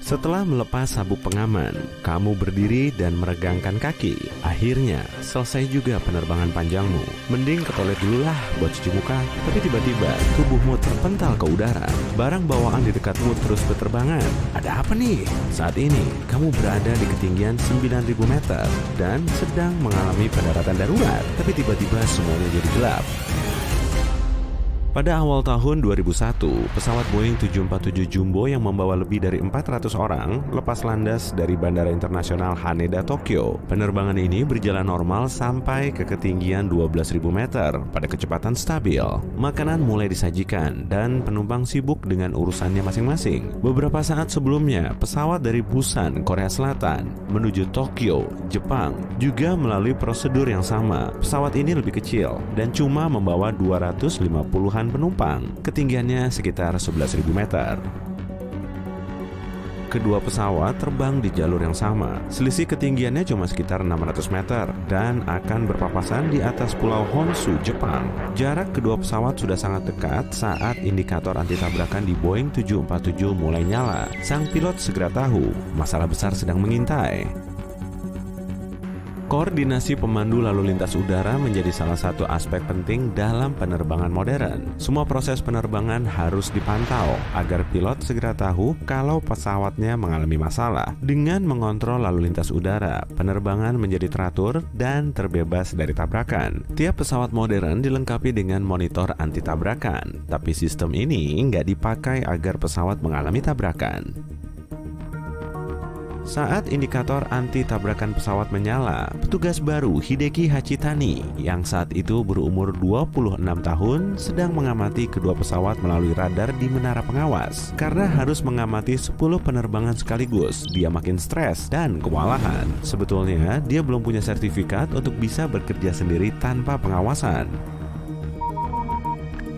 Setelah melepas sabuk pengaman, kamu berdiri dan meregangkan kaki. Akhirnya, selesai juga penerbangan panjangmu. Mending ke toilet dulu lah buat cuci muka. Tapi tiba-tiba, tubuhmu terpental ke udara. Barang bawaan di dekatmu terus berterbangan. Ada apa nih? Saat ini, kamu berada di ketinggian 9.000 meter dan sedang mengalami pendaratan darurat. Tapi tiba-tiba semuanya jadi gelap. Pada awal tahun 2001, pesawat Boeing 747 Jumbo yang membawa lebih dari 400 orang lepas landas dari Bandara Internasional Haneda, Tokyo. Penerbangan ini berjalan normal sampai ke ketinggian 12.000 meter pada kecepatan stabil. Makanan mulai disajikan dan penumpang sibuk dengan urusannya masing-masing. Beberapa saat sebelumnya, pesawat dari Busan, Korea Selatan menuju Tokyo, Jepang juga melalui prosedur yang sama. Pesawat ini lebih kecil dan cuma membawa 250-an penumpang, ketinggiannya sekitar 11.000 meter. Kedua pesawat terbang di jalur yang sama. Selisih ketinggiannya cuma sekitar 600 meter dan akan berpapasan di atas Pulau Honshu, Jepang. Jarak kedua pesawat sudah sangat dekat saat indikator anti tabrakan di Boeing 747 mulai nyala. Sang pilot segera tahu masalah besar sedang mengintai. Koordinasi pemandu lalu lintas udara menjadi salah satu aspek penting dalam penerbangan modern. Semua proses penerbangan harus dipantau agar pilot segera tahu kalau pesawatnya mengalami masalah. Dengan mengontrol lalu lintas udara, penerbangan menjadi teratur dan terbebas dari tabrakan. Tiap pesawat modern dilengkapi dengan monitor anti tabrakan, tapi sistem ini nggak dipakai agar pesawat mengalami tabrakan. Saat indikator anti tabrakan pesawat menyala, petugas baru Hideki Hachitani yang saat itu berumur 26 tahun sedang mengamati kedua pesawat melalui radar di menara pengawas. Karena harus mengamati 10 penerbangan sekaligus, dia makin stres dan kewalahan. Sebetulnya, dia belum punya sertifikat untuk bisa bekerja sendiri tanpa pengawasan.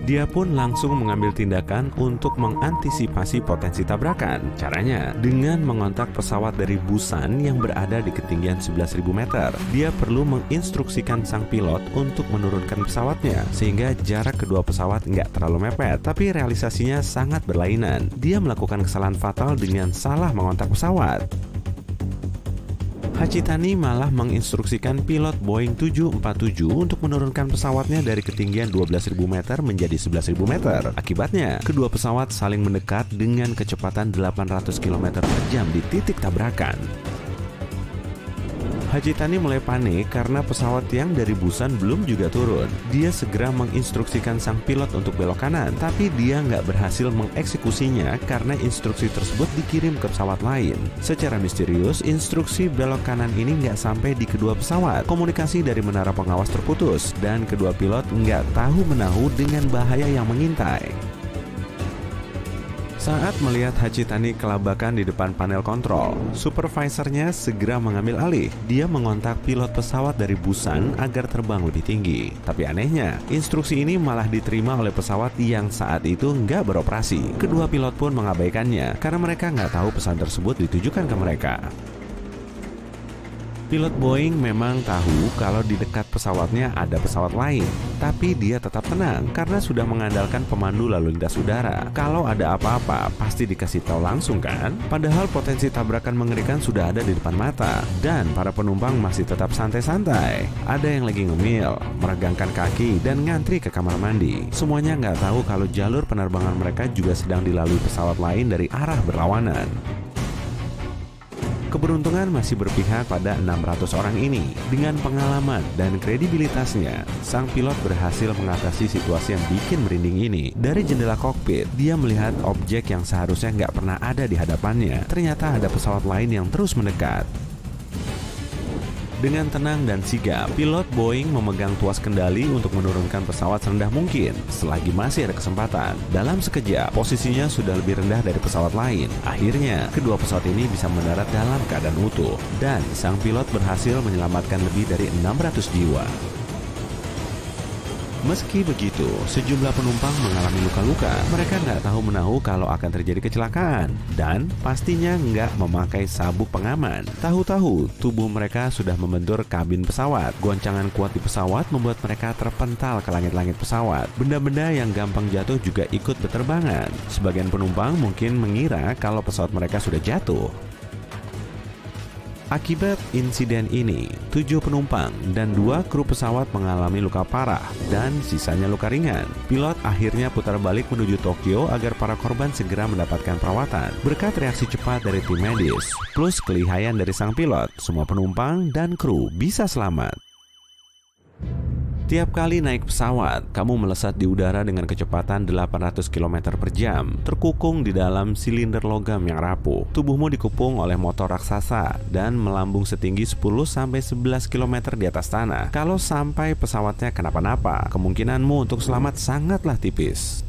Dia pun langsung mengambil tindakan untuk mengantisipasi potensi tabrakan. Caranya, dengan mengontak pesawat dari Busan yang berada di ketinggian 11.000 meter. Dia perlu menginstruksikan sang pilot untuk menurunkan pesawatnya, sehingga jarak kedua pesawat nggak terlalu mepet, tapi realisasinya sangat berlainan. Dia melakukan kesalahan fatal dengan salah mengontak pesawat. Hachitani malah menginstruksikan pilot Boeing 747 untuk menurunkan pesawatnya dari ketinggian 12.000 meter menjadi 11.000 meter. Akibatnya, kedua pesawat saling mendekat dengan kecepatan 800 km per jam di titik tabrakan. Hachitani mulai panik karena pesawat yang dari Busan belum juga turun. Dia segera menginstruksikan sang pilot untuk belok kanan, tapi dia nggak berhasil mengeksekusinya karena instruksi tersebut dikirim ke pesawat lain. Secara misterius, instruksi belok kanan ini nggak sampai di kedua pesawat. Komunikasi dari menara pengawas terputus, dan kedua pilot nggak tahu menahu dengan bahaya yang mengintai. Saat melihat Hachitani kelabakan di depan panel kontrol, supervisornya segera mengambil alih. Dia mengontak pilot pesawat dari Busan agar terbang lebih tinggi. Tapi anehnya, instruksi ini malah diterima oleh pesawat yang saat itu nggak beroperasi. Kedua pilot pun mengabaikannya karena mereka nggak tahu pesan tersebut ditujukan ke mereka. Pilot Boeing memang tahu kalau di dekat pesawatnya ada pesawat lain, tapi dia tetap tenang karena sudah mengandalkan pemandu lalu lintas udara. Kalau ada apa-apa, pasti dikasih tahu langsung kan? Padahal potensi tabrakan mengerikan sudah ada di depan mata, dan para penumpang masih tetap santai-santai. Ada yang lagi ngemil, meregangkan kaki, dan ngantri ke kamar mandi. Semuanya nggak tahu kalau jalur penerbangan mereka juga sedang dilalui pesawat lain dari arah berlawanan. Keberuntungan masih berpihak pada 600 orang ini. Dengan pengalaman dan kredibilitasnya, sang pilot berhasil mengatasi situasi yang bikin merinding ini. Dari jendela kokpit, dia melihat objek yang seharusnya nggak pernah ada di hadapannya. Ternyata ada pesawat lain yang terus mendekat. Dengan tenang dan sigap, pilot Boeing memegang tuas kendali untuk menurunkan pesawat serendah mungkin selagi masih ada kesempatan. Dalam sekejap, posisinya sudah lebih rendah dari pesawat lain. Akhirnya, kedua pesawat ini bisa mendarat dalam keadaan utuh, dan sang pilot berhasil menyelamatkan lebih dari 600 jiwa. Meski begitu, sejumlah penumpang mengalami luka-luka. Mereka nggak tahu menahu kalau akan terjadi kecelakaan dan pastinya nggak memakai sabuk pengaman. Tahu-tahu tubuh mereka sudah membentur kabin pesawat. Goncangan kuat di pesawat membuat mereka terpental ke langit-langit pesawat. Benda-benda yang gampang jatuh juga ikut berterbangan. Sebagian penumpang mungkin mengira kalau pesawat mereka sudah jatuh. Akibat insiden ini, 7 penumpang dan 2 kru pesawat mengalami luka parah dan sisanya luka ringan. Pilot akhirnya putar balik menuju Tokyo agar para korban segera mendapatkan perawatan. Berkat reaksi cepat dari tim medis, plus kelihayan dari sang pilot, semua penumpang dan kru bisa selamat. Tiap kali naik pesawat, kamu melesat di udara dengan kecepatan 800 km per jam, terkukung di dalam silinder logam yang rapuh. Tubuhmu dikepung oleh motor raksasa dan melambung setinggi 10-11 km di atas tanah. Kalau sampai pesawatnya kenapa-napa, kemungkinanmu untuk selamat sangatlah tipis.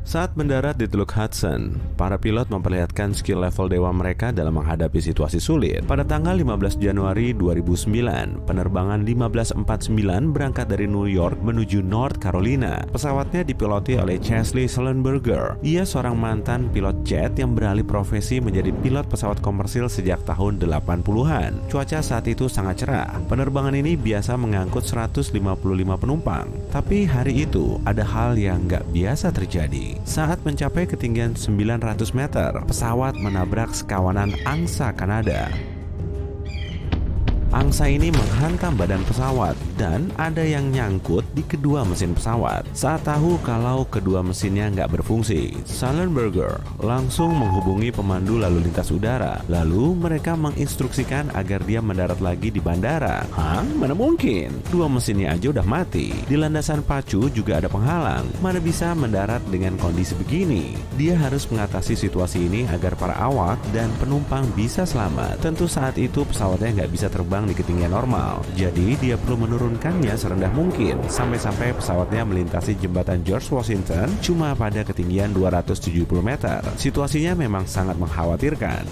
Saat mendarat di Teluk Hudson, para pilot memperlihatkan skill level dewa mereka dalam menghadapi situasi sulit. Pada tanggal 15 Januari 2009, penerbangan 1549 berangkat dari New York menuju North Carolina. Pesawatnya dipiloti oleh Chesley Sullenberger. Ia seorang mantan pilot jet yang beralih profesi menjadi pilot pesawat komersil sejak tahun 80-an. Cuaca saat itu sangat cerah. Penerbangan ini biasa mengangkut 155 penumpang. Tapi hari itu ada hal yang nggak biasa terjadi. Saat mencapai ketinggian 900 meter, pesawat menabrak sekawanan angsa Kanada. Angsa ini menghantam badan pesawat dan ada yang nyangkut di kedua mesin pesawat. Saat tahu kalau kedua mesinnya nggak berfungsi, Sullenberger langsung menghubungi pemandu lalu lintas udara. Lalu mereka menginstruksikan agar dia mendarat lagi di bandara. Hah? Mana mungkin? Dua mesinnya aja udah mati. Di landasan pacu juga ada penghalang. Mana bisa mendarat dengan kondisi begini? Dia harus mengatasi situasi ini agar para awak dan penumpang bisa selamat. Tentu saat itu pesawatnya nggak bisa terbang di ketinggian normal, jadi dia perlu menurunkannya serendah mungkin sampai-sampai pesawatnya melintasi jembatan George Washington cuma pada ketinggian 270 meter. Situasinya memang sangat mengkhawatirkan.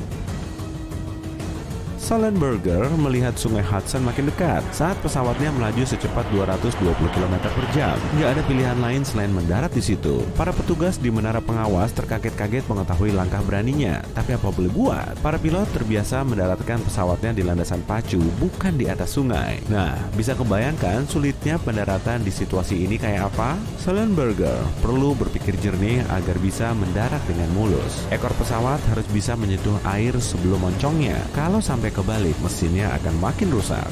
Sullenberger melihat sungai Hudson makin dekat saat pesawatnya melaju secepat 220 km per jam. Nggak ada pilihan lain selain mendarat di situ. Para petugas di menara pengawas terkaget-kaget mengetahui langkah beraninya. Tapi apa boleh buat? Para pilot terbiasa mendaratkan pesawatnya di landasan pacu, bukan di atas sungai. Nah, bisa kebayangkan sulitnya pendaratan di situasi ini kayak apa? Sullenberger perlu berpikir jernih agar bisa mendarat dengan mulus. Ekor pesawat harus bisa menyentuh air sebelum moncongnya. Kalau sampai kebalik, mesinnya akan makin rusak.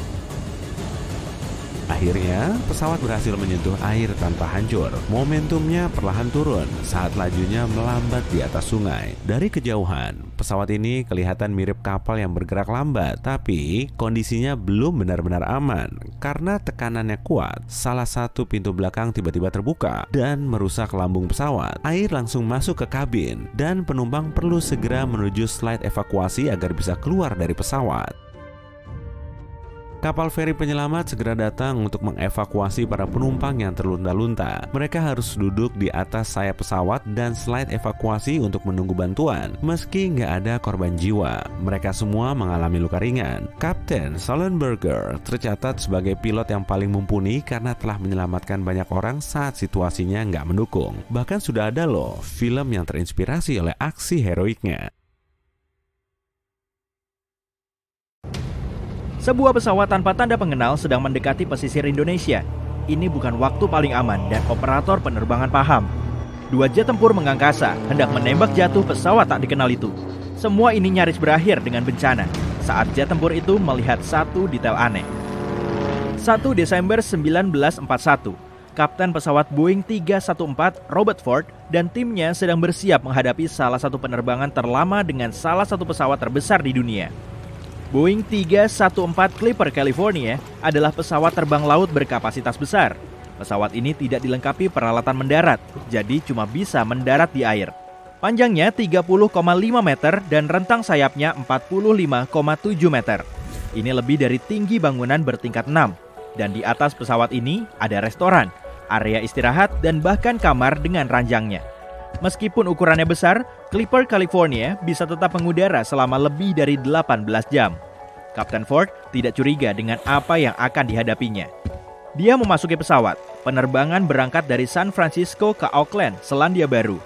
Akhirnya, pesawat berhasil menyentuh air tanpa hancur. Momentumnya perlahan turun saat lajunya melambat di atas sungai. Dari kejauhan, pesawat ini kelihatan mirip kapal yang bergerak lambat, tapi kondisinya belum benar-benar aman. Karena tekanannya kuat, salah satu pintu belakang tiba-tiba terbuka dan merusak lambung pesawat. Air langsung masuk ke kabin dan penumpang perlu segera menuju slide evakuasi agar bisa keluar dari pesawat. Kapal feri penyelamat segera datang untuk mengevakuasi para penumpang yang terlunta-lunta. Mereka harus duduk di atas sayap pesawat dan slide evakuasi untuk menunggu bantuan. Meski nggak ada korban jiwa, mereka semua mengalami luka ringan. Kapten Sullenberger tercatat sebagai pilot yang paling mumpuni karena telah menyelamatkan banyak orang saat situasinya nggak mendukung. Bahkan sudah ada loh film yang terinspirasi oleh aksi heroiknya. Sebuah pesawat tanpa tanda pengenal sedang mendekati pesisir Indonesia. Ini bukan waktu paling aman dan operator penerbangan paham. 2 jet tempur mengangkasa hendak menembak jatuh pesawat tak dikenal itu. Semua ini nyaris berakhir dengan bencana saat jet tempur itu melihat satu detail aneh. 1 Desember 1941, Kapten pesawat Boeing 314 Robert Ford dan timnya sedang bersiap menghadapi salah satu penerbangan terlama dengan salah satu pesawat terbesar di dunia. Boeing 314 Clipper California adalah pesawat terbang laut berkapasitas besar. Pesawat ini tidak dilengkapi peralatan mendarat, jadi cuma bisa mendarat di air. Panjangnya 30,5 meter dan rentang sayapnya 45,7 meter. Ini lebih dari tinggi bangunan bertingkat 6. Dan di atas pesawat ini ada restoran, area istirahat, dan bahkan kamar dengan ranjangnya. Meskipun ukurannya besar, Clipper California bisa tetap mengudara selama lebih dari 18 jam. Kapten Ford tidak curiga dengan apa yang akan dihadapinya. Dia memasuki pesawat. Penerbangan berangkat dari San Francisco ke Auckland, Selandia Baru.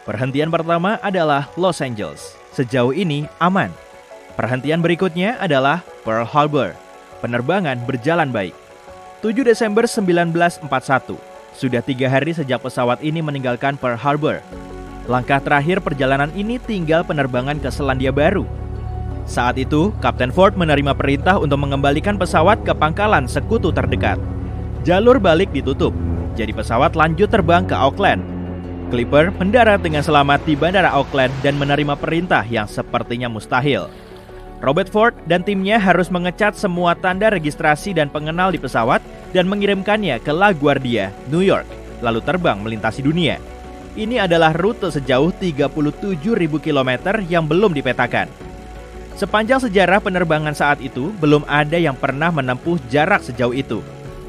Perhentian pertama adalah Los Angeles. Sejauh ini aman. Perhentian berikutnya adalah Pearl Harbor. Penerbangan berjalan baik. 7 Desember 1941. Sudah 3 hari sejak pesawat ini meninggalkan Pearl Harbor. Langkah terakhir perjalanan ini tinggal penerbangan ke Selandia Baru. Saat itu, Kapten Ford menerima perintah untuk mengembalikan pesawat ke pangkalan sekutu terdekat. Jalur balik ditutup, jadi pesawat lanjut terbang ke Auckland. Clipper mendarat dengan selamat di Bandara Auckland dan menerima perintah yang sepertinya mustahil. Robert Ford dan timnya harus mengecat semua tanda registrasi dan pengenal di pesawat dan mengirimkannya ke LaGuardia, New York, lalu terbang melintasi dunia. Ini adalah rute sejauh 37.000 km yang belum dipetakan. Sepanjang sejarah penerbangan saat itu, belum ada yang pernah menempuh jarak sejauh itu.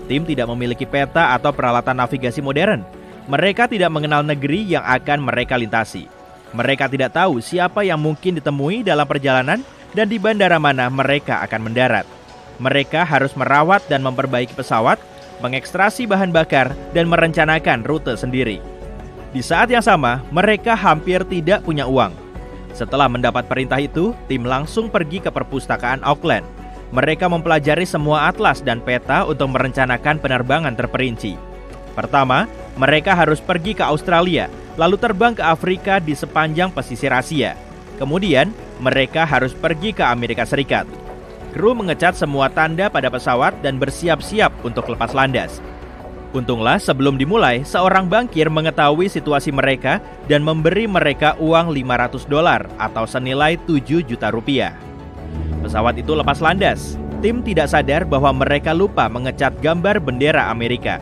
Tim tidak memiliki peta atau peralatan navigasi modern. Mereka tidak mengenal negeri yang akan mereka lintasi. Mereka tidak tahu siapa yang mungkin ditemui dalam perjalanan dan di bandara mana mereka akan mendarat. Mereka harus merawat dan memperbaiki pesawat, mengekstrasi bahan bakar, dan merencanakan rute sendiri. Di saat yang sama, mereka hampir tidak punya uang. Setelah mendapat perintah itu, tim langsung pergi ke perpustakaan Auckland. Mereka mempelajari semua atlas dan peta untuk merencanakan penerbangan terperinci. Pertama, mereka harus pergi ke Australia, lalu terbang ke Afrika di sepanjang pesisir Asia. Kemudian, mereka harus pergi ke Amerika Serikat. Kru mengecat semua tanda pada pesawat dan bersiap-siap untuk lepas landas. Untunglah sebelum dimulai, seorang bankir mengetahui situasi mereka dan memberi mereka uang $500 atau senilai 7 juta rupiah. Pesawat itu lepas landas. Tim tidak sadar bahwa mereka lupa mengecat gambar bendera Amerika.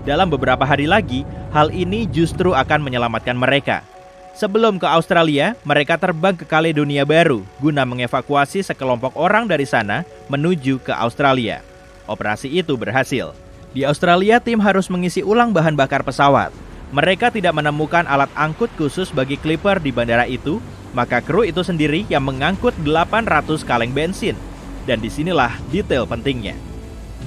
Dalam beberapa hari lagi, hal ini justru akan menyelamatkan mereka. Sebelum ke Australia, mereka terbang ke Kaledonia Baru guna mengevakuasi sekelompok orang dari sana menuju ke Australia. Operasi itu berhasil. Di Australia, tim harus mengisi ulang bahan bakar pesawat. Mereka tidak menemukan alat angkut khusus bagi Clipper di bandara itu, maka kru itu sendiri yang mengangkut 800 kaleng bensin. Dan disinilah detail pentingnya.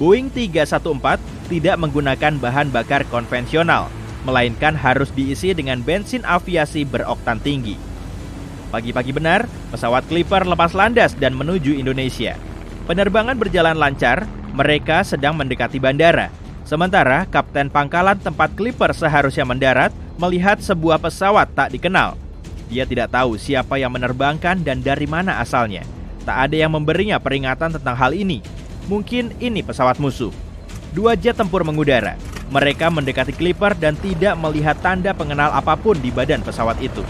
Boeing 314 tidak menggunakan bahan bakar konvensional, melainkan harus diisi dengan bensin aviasi beroktan tinggi. Pagi-pagi benar, pesawat Clipper lepas landas dan menuju Indonesia. Penerbangan berjalan lancar, mereka sedang mendekati bandara. Sementara kapten pangkalan tempat Clipper seharusnya mendarat melihat sebuah pesawat tak dikenal. Dia tidak tahu siapa yang menerbangkan dan dari mana asalnya. Tak ada yang memberinya peringatan tentang hal ini. Mungkin ini pesawat musuh. 2 jet tempur mengudara. Mereka mendekati Clipper dan tidak melihat tanda pengenal apapun di badan pesawat itu.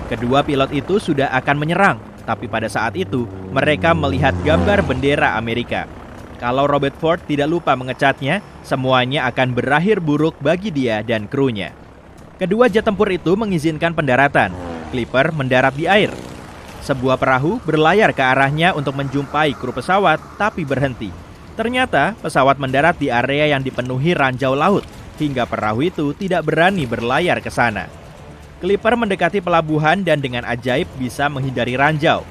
Kedua pilot itu sudah akan menyerang, tapi pada saat itu mereka melihat gambar bendera Amerika. Kalau Robert Ford tidak lupa mengecatnya, semuanya akan berakhir buruk bagi dia dan krunya. Kedua jet tempur itu mengizinkan pendaratan. Clipper mendarat di air. Sebuah perahu berlayar ke arahnya untuk menjumpai kru pesawat, tapi berhenti. Ternyata pesawat mendarat di area yang dipenuhi ranjau laut, hingga perahu itu tidak berani berlayar ke sana. Clipper mendekati pelabuhan dan dengan ajaib bisa menghindari ranjau.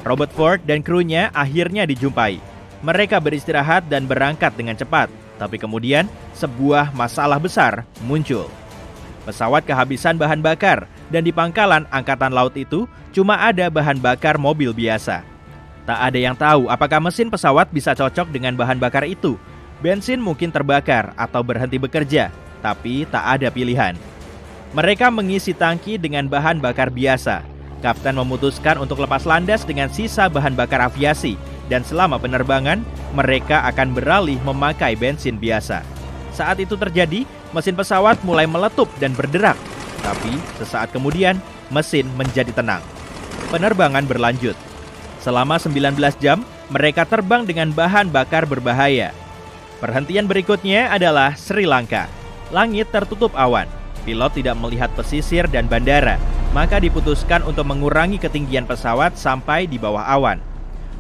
Robert Ford dan krunya akhirnya dijumpai. Mereka beristirahat dan berangkat dengan cepat, tapi kemudian sebuah masalah besar muncul. Pesawat kehabisan bahan bakar, dan di pangkalan angkatan laut itu cuma ada bahan bakar mobil biasa. Tak ada yang tahu apakah mesin pesawat bisa cocok dengan bahan bakar itu. Bensin mungkin terbakar atau berhenti bekerja, tapi tak ada pilihan. Mereka mengisi tangki dengan bahan bakar biasa. Kapten memutuskan untuk lepas landas dengan sisa bahan bakar aviasi, dan selama penerbangan, mereka akan beralih memakai bensin biasa. Saat itu terjadi, mesin pesawat mulai meletup dan berderak. Tapi sesaat kemudian, mesin menjadi tenang. Penerbangan berlanjut. Selama 19 jam, mereka terbang dengan bahan bakar berbahaya. Perhentian berikutnya adalah Sri Lanka. Langit tertutup awan. Pilot tidak melihat pesisir dan bandara, maka diputuskan untuk mengurangi ketinggian pesawat sampai di bawah awan.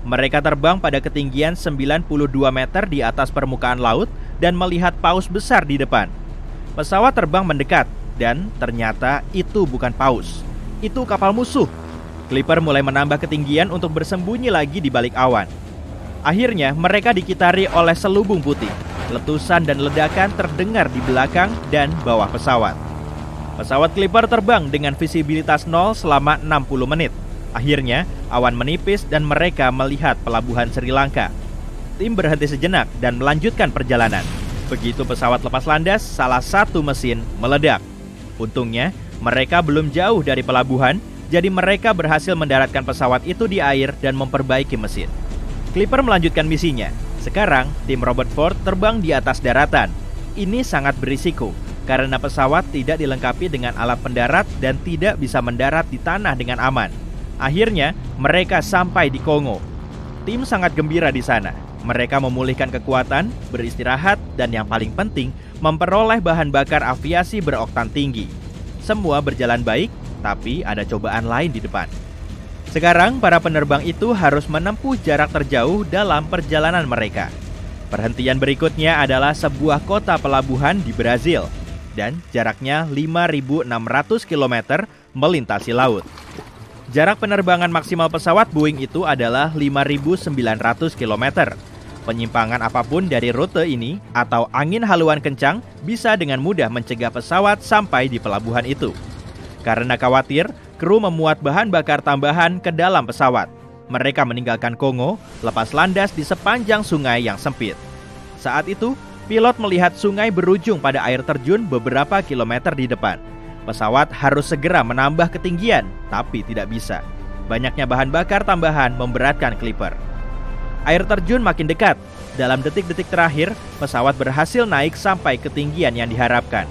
Mereka terbang pada ketinggian 92 meter di atas permukaan laut dan melihat paus besar di depan. Pesawat terbang mendekat dan ternyata itu bukan paus. Itu kapal musuh. Clipper mulai menambah ketinggian untuk bersembunyi lagi di balik awan. Akhirnya mereka dikitari oleh selubung putih. letusan dan ledakan terdengar di belakang dan bawah pesawat. Pesawat Clipper terbang dengan visibilitas 0 selama 60 menit. Akhirnya, awan menipis dan mereka melihat pelabuhan Sri Lanka. Tim berhenti sejenak dan melanjutkan perjalanan. Begitu pesawat lepas landas, salah satu mesin meledak. Untungnya, mereka belum jauh dari pelabuhan, jadi mereka berhasil mendaratkan pesawat itu di air dan memperbaiki mesin. Clipper melanjutkan misinya. Sekarang, tim Robert Ford terbang di atas daratan. Ini sangat berisiko, karena pesawat tidak dilengkapi dengan alat pendarat dan tidak bisa mendarat di tanah dengan aman. Akhirnya, mereka sampai di Kongo. Tim sangat gembira di sana. Mereka memulihkan kekuatan, beristirahat, dan yang paling penting, memperoleh bahan bakar aviasi beroktan tinggi. Semua berjalan baik, tapi ada cobaan lain di depan. Sekarang, para penerbang itu harus menempuh jarak terjauh dalam perjalanan mereka. Perhentian berikutnya adalah sebuah kota pelabuhan di Brazil, dan jaraknya 5.600 km melintasi laut. Jarak penerbangan maksimal pesawat Boeing itu adalah 5.900 km. Penyimpangan apapun dari rute ini atau angin haluan kencang bisa dengan mudah mencegah pesawat sampai di pelabuhan itu. Karena khawatir, kru memuat bahan bakar tambahan ke dalam pesawat. Mereka meninggalkan Kongo, lepas landas di sepanjang sungai yang sempit. Saat itu, pilot melihat sungai berujung pada air terjun beberapa kilometer di depan. Pesawat harus segera menambah ketinggian, tapi tidak bisa. Banyaknya bahan bakar tambahan memberatkan Clipper. Air terjun makin dekat. Dalam detik-detik terakhir, pesawat berhasil naik sampai ketinggian yang diharapkan.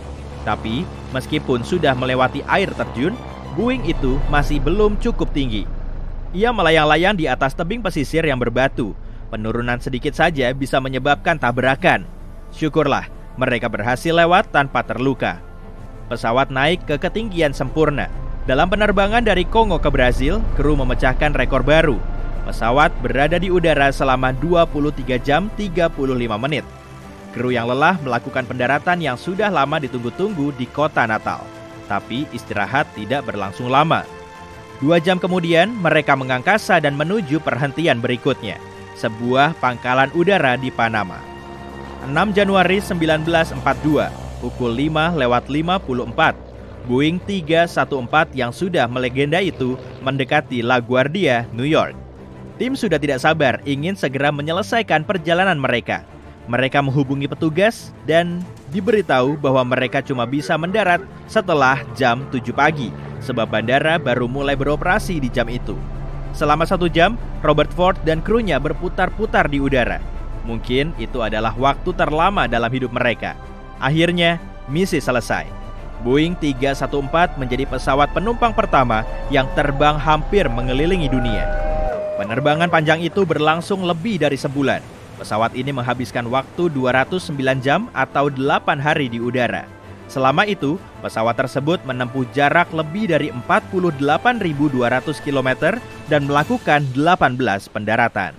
Tapi, meskipun sudah melewati air terjun, Boeing itu masih belum cukup tinggi. Ia melayang-layang di atas tebing pesisir yang berbatu. Penurunan sedikit saja bisa menyebabkan tabrakan. Syukurlah, mereka berhasil lewat tanpa terluka. Pesawat naik ke ketinggian sempurna. Dalam penerbangan dari Kongo ke Brazil, kru memecahkan rekor baru. Pesawat berada di udara selama 23 jam 35 menit. Kru yang lelah melakukan pendaratan yang sudah lama ditunggu-tunggu di kota Natal. Tapi istirahat tidak berlangsung lama. 2 jam kemudian mereka mengangkasa dan menuju perhentian berikutnya, sebuah pangkalan udara di Panama. 6 Januari 1942, pukul 5:54, Boeing 314 yang sudah melegenda itu mendekati LaGuardia, New York. Tim sudah tidak sabar ingin segera menyelesaikan perjalanan mereka. Mereka menghubungi petugas dan diberitahu bahwa mereka cuma bisa mendarat setelah jam 7 pagi, sebab bandara baru mulai beroperasi di jam itu. Selama 1 jam, Robert Ford dan krunya berputar-putar di udara. Mungkin itu adalah waktu terlama dalam hidup mereka. Akhirnya, misi selesai. Boeing 314 menjadi pesawat penumpang pertama yang terbang hampir mengelilingi dunia. Penerbangan panjang itu berlangsung lebih dari sebulan. Pesawat ini menghabiskan waktu 209 jam atau 8 hari di udara. Selama itu, pesawat tersebut menempuh jarak lebih dari 48.200 km dan melakukan 18 pendaratan.